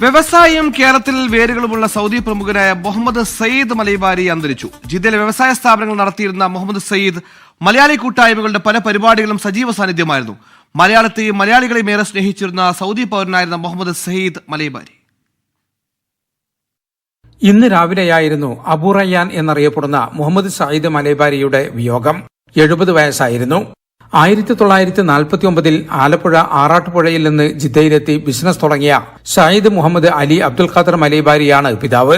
വ്യവസായിയും കേരളത്തിൽ വേരുകളുമുള്ള സൗദി പ്രമുഖനായ മുഹമ്മദ് സയ്യിദ് മലൈബാരി അന്തരിച്ചു. ജിദ്ദയിലെ വ്യവസായ സ്ഥാപനങ്ങൾ നടത്തിയിരുന്ന മുഹമ്മദ് സയ്യിദ് മലയാളി കൂട്ടായ്മകളുടെ പല പരിപാടികളും സജീവ സാന്നിധ്യമായിരുന്നു. മലയാളത്തെയും മലയാളികളെയും ഏറെ സ്നേഹിച്ചിരുന്ന സൗദി പൗരനായിരുന്ന മുഹമ്മദ് സയ്യിദ് മലൈബാരി ഇന്ന് രാവിലെയായിരുന്നു അബു റയ്യാൻ എന്നറിയപ്പെടുന്ന മുഹമ്മദ് സയ്യിദ് മലൈബാരിയുടെ വിയോഗം. 70 വയസ്സായിരുന്നു. 1949 ആലപ്പുഴ ആറാട്ടുപുഴയിൽ നിന്ന് ജിദ്ദയിലെത്തി ബിസിനസ് തുടങ്ങിയ സയ്യിദ് മുഹമ്മദ് അലി അബ്ദുൽ ഖാദർ മലൈബാരിയാണ് പിതാവ്.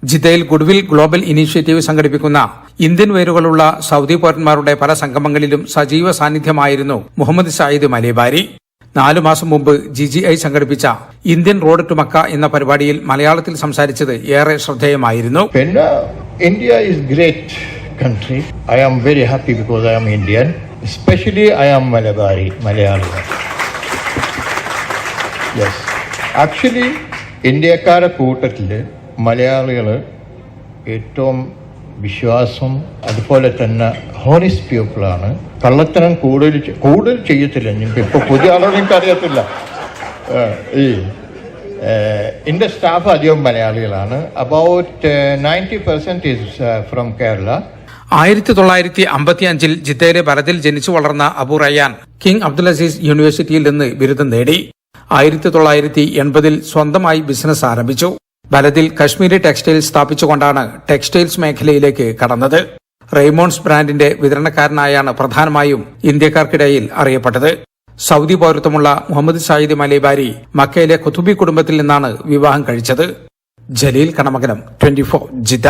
ജിദ്ദയിൽ ഗുഡ്വിൽ ഗ്ലോബൽ ഇനീഷ്യേറ്റീവ് സംഘടിപ്പിക്കുന്ന ഇന്ത്യൻ വേരുകളുള്ള സൗദി പൗരന്മാരുടെ പല സംഗമങ്ങളിലും സജീവ സാന്നിധ്യമായിരുന്നു മുഹമ്മദ് സയ്യിദ് മലൈബാരി. 4 മാസം മുമ്പ് GGI സംഘടിപ്പിച്ച ഇന്ത്യൻ റോഡ് ടു മക്ക എന്ന പരിപാടിയിൽ മലയാളത്തിൽ സംസാരിച്ചത് ഏറെ ശ്രദ്ധേയമായിരുന്നു. India is great country. I am very happy because I am Indian. Especially I am Malayali. Yes. Actually, ഇന്ത്യക്കാരുടെ കൂട്ടത്തിൽ മലയാളികൾ ഏറ്റവും വിശ്വാസം അതുപോലെ തന്നെ ഹോണിസ്റ്റ് പീപ്പിളാണ്. കള്ളത്തനം കൂടുതൽ ചെയ്യത്തില്ല. ഇപ്പോൾ പുതിയ ആളോട് എനിക്ക് അറിയത്തില്ല. എൻ്റെ സ്റ്റാഫ് അധികം മലയാളികളാണ്. About 90% is from Kerala. 1955 ജിദ്ദയിലെ ബലദിൽ ജനിച്ചു വളർന്ന അബു റയ്യാൻ കിങ് അബ്ദുൽ അസീസ് യൂണിവേഴ്സിറ്റിയിൽ നിന്ന് ബിരുദം നേടി. 1980 സ്വന്തമായി ബിസിനസ് ആരംഭിച്ചു. ബലദിൽ കശ്മീരി ടെക്സ്റ്റൈൽസ് സ്ഥാപിച്ചുകൊണ്ടാണ് ടെക്സ്റ്റൈൽസ് മേഖലയിലേക്ക് കടന്നത്. റെയ്മോൺസ് ബ്രാൻഡിന്റെ വിതരണക്കാരനായാണ് പ്രധാനമായും ഇന്ത്യക്കാർക്കിടയിൽ അറിയപ്പെട്ടത്. സൗദി പൌരത്വമുള്ള മുഹമ്മദ് സയ്യിദ് മലൈബാരി മക്കയിലെ ഖുതുബി കുടുംബത്തിൽ നിന്നാണ് വിവാഹം കഴിച്ചത്. ജലീൽ കണമകലം, 24 ജിദ്ദ.